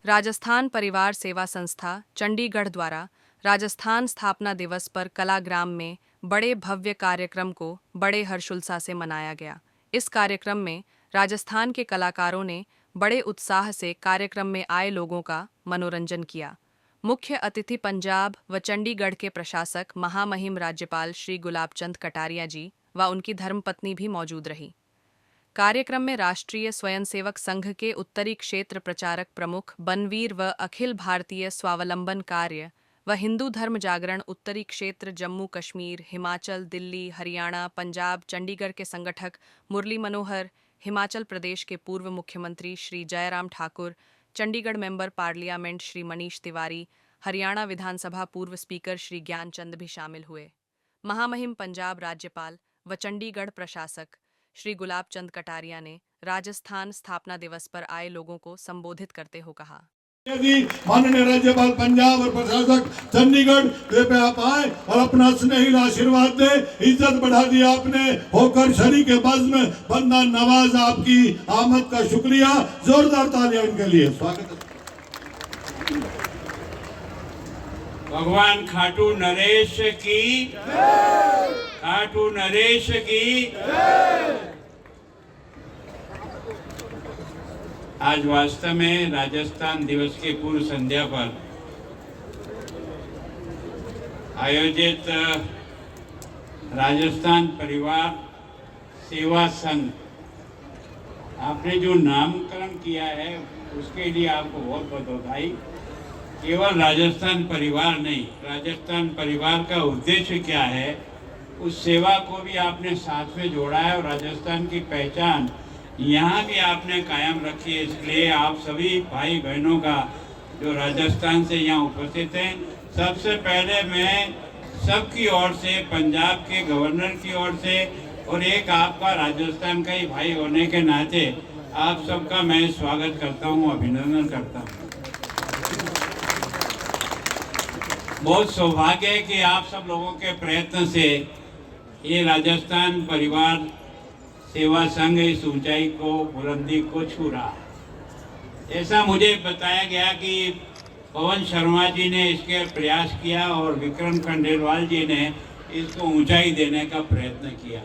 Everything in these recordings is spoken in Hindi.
राजस्थान परिवार सेवा संस्था चंडीगढ़ द्वारा राजस्थान स्थापना दिवस पर कलाग्राम में बड़े भव्य कार्यक्रम को बड़े हर्षोल्लास से मनाया गया। इस कार्यक्रम में राजस्थान के कलाकारों ने बड़े उत्साह से कार्यक्रम में आए लोगों का मनोरंजन किया। मुख्य अतिथि पंजाब व चंडीगढ़ के प्रशासक महामहिम राज्यपाल श्री गुलाब चंद कटारिया जी व उनकी धर्मपत्नी भी मौजूद रही। कार्यक्रम में राष्ट्रीय स्वयंसेवक संघ के उत्तरी क्षेत्र प्रचारक प्रमुख बनवीर व अखिल भारतीय स्वावलंबन कार्य व हिंदू धर्म जागरण उत्तरी क्षेत्र जम्मू कश्मीर हिमाचल दिल्ली हरियाणा पंजाब चंडीगढ़ के संगठक मुरली मनोहर, हिमाचल प्रदेश के पूर्व मुख्यमंत्री श्री जयराम ठाकुर, चंडीगढ़ मेंबर पार्लियामेंट श्री मनीष तिवारी, हरियाणा विधानसभा पूर्व स्पीकर श्री ज्ञानचंद भी शामिल हुए। महामहिम पंजाब राज्यपाल व चंडीगढ़ प्रशासक श्री गुलाब चंद कटारिया ने राजस्थान स्थापना दिवस पर आए लोगों को संबोधित करते हुए कहा। माननीय राज्यपाल पंजाब और प्रशासक चंडीगढ़ पे आप आए और अपना स्नेहिल आशीर्वाद दे, इज्जत बढ़ा दी आपने, होकर शरीक के बज़्म बंदा नवाज आपकी आमद का शुक्रिया। जोरदार तालियां इनके लिए। स्वागत है। भगवान खाटू नरेश की, खाटू नरेश की। आज वास्तव में राजस्थान दिवस की पूर्व संध्या पर आयोजित राजस्थान परिवार सेवा संघ, आपने जो नामकरण किया है उसके लिए आपको बहुत बहुत बधाई। केवल राजस्थान परिवार नहीं, राजस्थान परिवार का उद्देश्य क्या है उस सेवा को भी आपने साथ में जोड़ा है और राजस्थान की पहचान यहाँ भी आपने कायम रखी है। इसलिए आप सभी भाई बहनों का जो राजस्थान से यहाँ उपस्थित हैं, सबसे पहले मैं सबकी ओर से, पंजाब के गवर्नर की ओर से और एक आपका राजस्थान का ही भाई होने के नाते आप सबका मैं स्वागत करता हूँ, अभिनंदन करता हूँ। बहुत सौभाग्य है कि आप सब लोगों के प्रयत्न से ये राजस्थान परिवार सेवा संघ इस ऊंचाई को, बुलंदी को छू रहा है। ऐसा मुझे बताया गया कि पवन शर्मा जी ने इसके प्रयास किया और विक्रम खंडेलवाल जी ने इसको ऊंचाई देने का प्रयत्न किया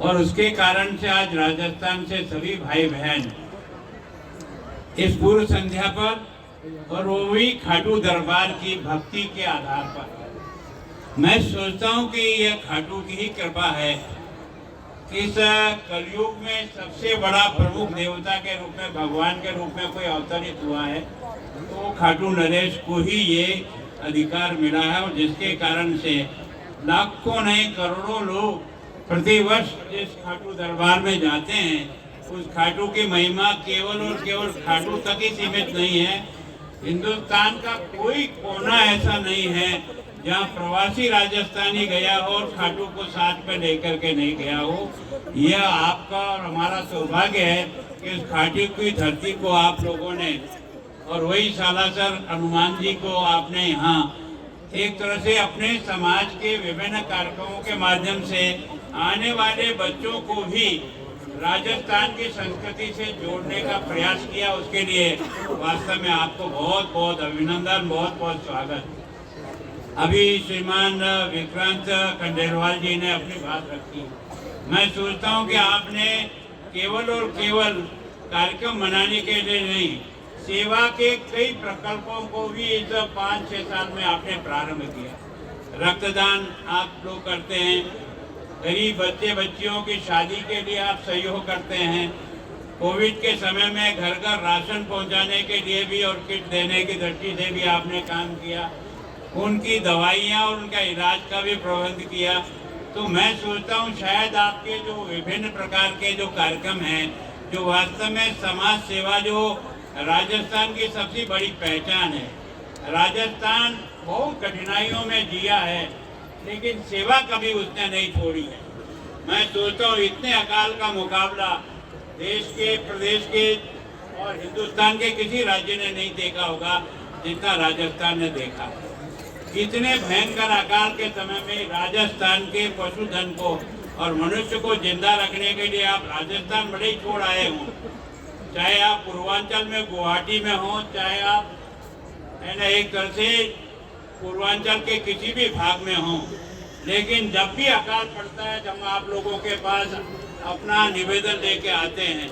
और उसके कारण से आज राजस्थान से सभी भाई बहन इस पूर्व संध्या पर, और वो भी खाटू दरबार की भक्ति के आधार पर, मैं सोचता हूँ कि यह खाटू की ही कृपा है। इस कलयुग में सबसे बड़ा प्रमुख देवता के रूप में, भगवान के रूप में कोई अवतरित हुआ है तो खाटू नरेश को ही ये अधिकार मिला है और जिसके कारण से लाखों नहीं करोड़ों लोग प्रतिवर्ष जिस खाटू दरबार में जाते हैं, उस खाटू की महिमा केवल और केवल खाटू तक ही सीमित नहीं है। हिंदुस्तान का कोई कोना ऐसा नहीं है जहाँ प्रवासी राजस्थानी गया हो और खाटू को साथ में लेकर के नहीं गया हो। यह आपका और हमारा सौभाग्य है कि इस खाटू की धरती को आप लोगों ने, और वही सालासर हनुमान जी को आपने यहाँ एक तरह से अपने समाज के विभिन्न कार्यक्रमों के माध्यम से आने वाले बच्चों को भी राजस्थान की संस्कृति से जोड़ने का प्रयास किया। उसके लिए वास्तव में आपको बहुत बहुत अभिनंदन, बहुत बहुत स्वागत। अभी श्रीमान विक्रांत खंडेलवाल जी ने अपनी बात रखी। मैं सोचता हूं कि आपने केवल और केवल कार्यक्रम मनाने के लिए नहीं, सेवा के कई प्रकल्पों को भी इस 5-6 साल में आपने प्रारंभ किया। रक्तदान आप लोग करते हैं, गरीब बच्चे बच्चियों की शादी के लिए आप सहयोग करते हैं, कोविड के समय में घर घर राशन पहुंचाने के लिए भी और किट देने की दृष्टि से भी आपने काम किया, उनकी दवाइयाँ और उनका इलाज का भी प्रबंध किया। तो मैं सोचता हूँ शायद आपके जो विभिन्न प्रकार के जो कार्यक्रम हैं, जो वास्तव में समाज सेवा जो राजस्थान की सबसे बड़ी पहचान है। राजस्थान बहुत कठिनाइयों में जिया है लेकिन सेवा कभी उसने नहीं छोड़ी है। मैं सोचता हूँ इतने अकाल का मुकाबला देश के, प्रदेश के और हिंदुस्तान के किसी राज्य ने नहीं देखा होगा जितना राजस्थान ने देखा। इतने भयंकर अकाल के समय में राजस्थान के पशुधन को और मनुष्य को जिंदा रखने के लिए आप राजस्थान बड़े ही छोड़ आए हों। चाहे आप पूर्वांचल में गुवाहाटी में हो, चाहे आप है ना एक तरह से पूर्वांचल के किसी भी भाग में हो, लेकिन जब भी अकाल पड़ता है, जब आप लोगों के पास अपना निवेदन लेके आते हैं,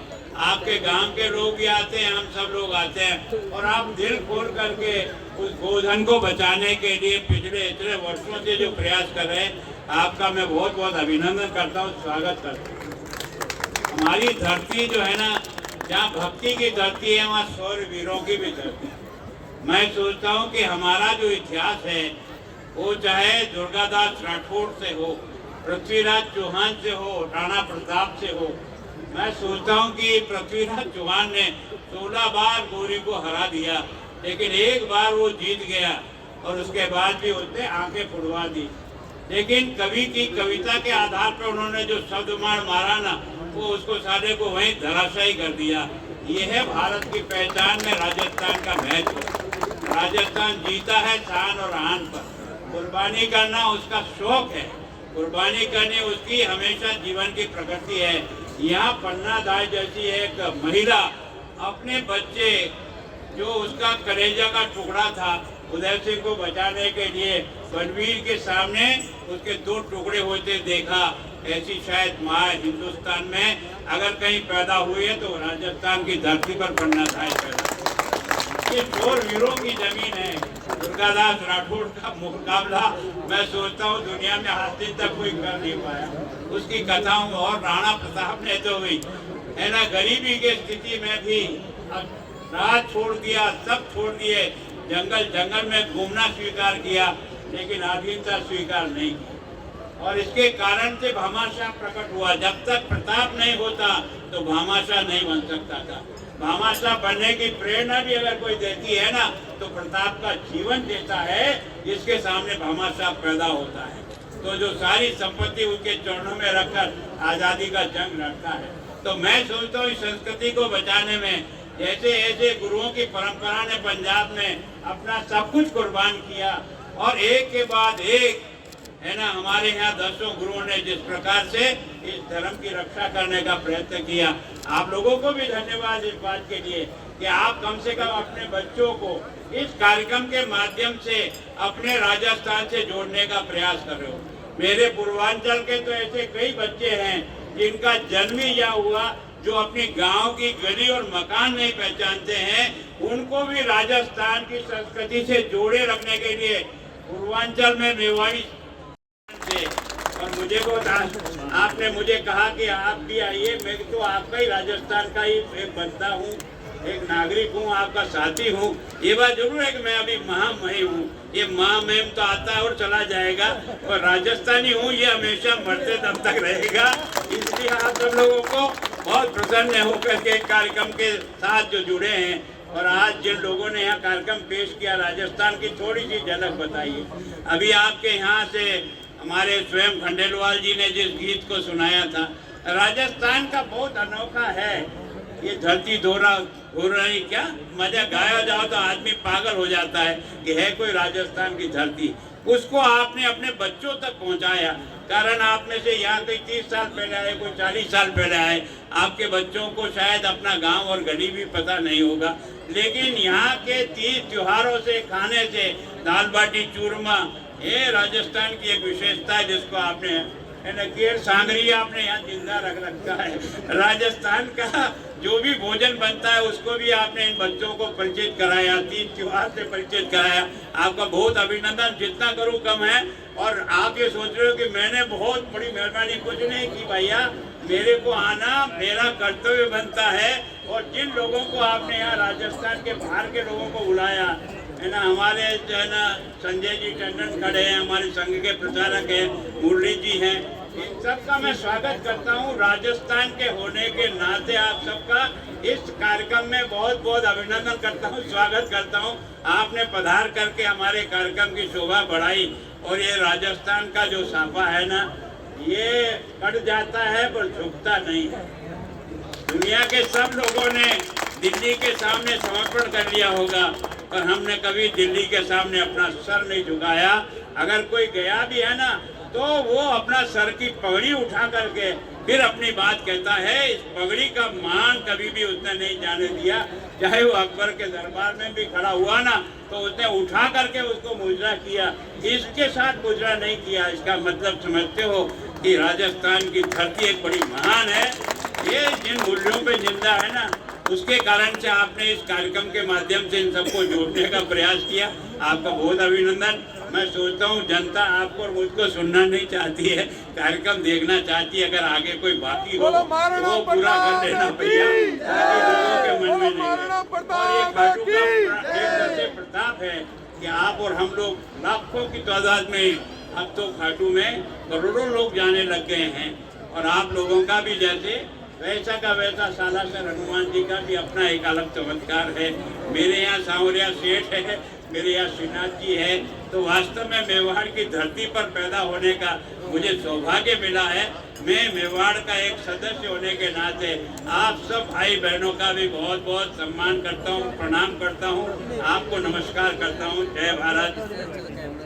आपके गांव के लोग भी आते हैं, हम सब लोग आते हैं, और आप दिल खोल करके उस गोधन को बचाने के लिए पिछले इतने वर्षों से जो प्रयास कर रहे हैं, आपका मैं बहुत बहुत अभिनंदन करता हूँ, स्वागत करता हूँ। हमारी धरती जो है ना, जहाँ भक्ति की धरती है, वहाँ शौर्य वीरों की भी धरती है। मैं सोचता हूँ कि हमारा जो इतिहास है, वो चाहे दुर्गादास राठौड़ से हो, पृथ्वीराज चौहान से हो, राणा प्रताप से हो, मैं सोचता हूँ कि पृथ्वीराज चौहान ने 16 बार गौरी को हरा दिया, लेकिन एक बार वो जीत गया और उसके बाद भी उसने आंखें फुड़वा दी। लेकिन कवि की कविता के आधार पर उन्होंने जो शब्दमार मारा ना, वो उसको सारे को वहीं धराशायी कर दिया। ये है भारत की पहचान में राजस्थान का महत्व। राजस्थान जीता है शान और आन पर। कुर्बानी करना उसका शौक है, कुर्बानी करनी उसकी हमेशा जीवन की प्रकृति है। यहाँ पन्ना दाई जैसी एक महिला अपने बच्चे, जो उसका कलेजा का टुकड़ा था, उदय सिंह को बचाने के लिए बनवीर के सामने उसके 2 टुकड़े होते देखा। ऐसी शायद माँ हिंदुस्तान में अगर कहीं पैदा हुई है तो राजस्थान की धरती पर पन्ना दाई पैदा। ये शौर वीरों की जमीन है। दुर्गादास राठौड़ का मुकाबला मैं सोचता हूँ दुनिया में आज दिन तक कोई कर नहीं पाया। उसकी कथाओं और राणा प्रताप ने तो हुई है ना, गरीबी की स्थिति में भी राज छोड़ दिया, सब छोड़ दिए, जंगल में घूमना स्वीकार किया, लेकिन अधीनता स्वीकार नहीं की। और इसके कारण से भामाशाह प्रकट हुआ। जब तक प्रताप नहीं होता तो भामाशाह नहीं बन सकता था। भामाशाह बनने की प्रेरणा भी अगर कोई देती है ना, तो प्रताप का जीवन देता है, जिसके सामने भामाशाह पैदा होता है। तो जो सारी संपत्ति उनके चरणों में रखकर आजादी का जंग लड़ता है। तो मैं सोचता हूँ इस संस्कृति को बचाने में जैसे ऐसे गुरुओं की परंपरा ने पंजाब में अपना सब कुछ कुर्बान किया, और एक के बाद एक है ना, हमारे यहाँ 10 गुरुओं ने जिस प्रकार से इस धर्म की रक्षा करने का प्रयत्न किया। आप लोगों को भी धन्यवाद इस बात के लिए कि आप कम से कम अपने बच्चों को इस कार्यक्रम के माध्यम से अपने राजस्थान से जोड़ने का प्रयास कर रहे हो। मेरे पूर्वांचल के तो ऐसे कई बच्चे हैं जिनका जन्म ही यहाँ हुआ, जो अपनी गांव की गली और मकान नहीं पहचानते हैं। उनको भी राजस्थान की संस्कृति से जोड़े रखने के लिए पूर्वांचल में मेवाड़ी से, और मुझे को आपने मुझे कहा कि आप भी आइए। मैं तो आपका ही राजस्थान का ही एक बंदा हूँ, एक नागरिक हूँ, आपका साथी हूँ। ये बात जरूर है कि मैं अभी महामहिम हूँ। ये महामहिम तो आता है और चला जाएगा, और राजस्थानी हूँ ये हमेशा मरते दम तक रहेगा। इसलिए आप सब लोगों को बहुत प्रसन्न होकर के कार्यक्रम के साथ जो जुड़े हैं, और आज जिन लोगों ने यहाँ कार्यक्रम पेश किया, राजस्थान की थोड़ी सी झलक बताइए। अभी आपके यहाँ से हमारे स्वयं खंडेलवाल जी ने जिस गीत को सुनाया था, राजस्थान का बहुत अनोखा है। ये धरती दोहरा हो रही, क्या मजा गाया जाओ तो आदमी पागल हो जाता है कि है कोई राजस्थान की धरती। उसको आपने अपने बच्चों तक पहुंचाया। कारण आप में से यहाँ कोई 30 साल पहले आए, कोई 40 साल पहले आए, आपके बच्चों को शायद अपना गांव और गली भी पता नहीं होगा, लेकिन यहाँ के 30 त्योहारों से, खाने से, दाल बाटी चूरमा, ये राजस्थान की एक विशेषता है जिसको आपने केर सांगरी आपने यहाँ जिंदा रख रखा है। राजस्थान का जो भी भोजन बनता है उसको भी आपने इन बच्चों को परिचित कराया, 30 त्योहार से परिचित कराया। आपका बहुत अभिनंदन, जितना करूँ कम है। और आप ये सोच रहे हो कि मैंने बहुत बड़ी मेहरबानी, कुछ नहीं की भैया, मेरे को आना मेरा कर्तव्य बनता है। और जिन लोगों को आपने यहाँ राजस्थान के बाहर के लोगों को बुलाया है ना, हमारे जो है ना संजय जी टंडन खड़े हैं, हमारे संघ के प्रचारक हैं, मुरली जी हैं, इन सबका मैं स्वागत करता हूँ। राजस्थान के होने के नाते आप सबका इस कार्यक्रम में बहुत बहुत अभिनंदन करता हूँ, स्वागत करता हूँ। आपने पधार करके हमारे कार्यक्रम की शोभा बढ़ाई। और ये राजस्थान का जो साफा है ना, ये कट जाता है पर झुकता नहीं है। दुनिया के सब लोगों ने दिल्ली के सामने समर्पण कर लिया होगा, पर हमने कभी दिल्ली के सामने अपना सर नहीं झुकाया। अगर कोई गया भी है ना, तो वो अपना सर की पगड़ी उठा करके फिर अपनी बात कहता है। इस पगड़ी का मान कभी भी उसने नहीं जाने दिया। चाहे वो अकबर के दरबार में भी खड़ा हुआ ना, तो उसने उठा करके उसको मुजरा किया, इसके साथ मुजरा नहीं किया। इसका मतलब समझते हो कि राजस्थान की धरती एक बड़ी महान है। ये जिन मूल्यों पे जिंदा है ना, उसके कारण से आपने इस कार्यक्रम के माध्यम से इन सबको जोड़ने का प्रयास किया। आपका बहुत अभिनंदन। मैं सोचता हूँ जनता आपको और मुझको सुनना नहीं चाहती है, कार्यक्रम देखना चाहती है। अगर आगे कोई बाकी हो तो वो पूरा कर लेना भैया, ताकि लोगों के मन में नहीं रहे। और ये खाटू का एक ऐसे प्रताप है कि आप और हम लोग लाखों की तादाद में, अब तो खाटू में करोड़ों लोग जाने लग गए हैं। और आप लोगों का भी जैसे वैसा का वैसा सालासर हनुमान जी का भी अपना एक अलग चमत्कार है। मेरे यहाँ सांवरिया सेठ है, मेरे यहाँ श्रीनाथ जी है। तो वास्तव में मेवाड़ की धरती पर पैदा होने का मुझे सौभाग्य मिला है। मैं मेवाड़ का एक सदस्य होने के नाते आप सब भाई बहनों का भी बहुत बहुत सम्मान करता हूँ, प्रणाम करता हूँ, आपको नमस्कार करता हूँ। जय भारत।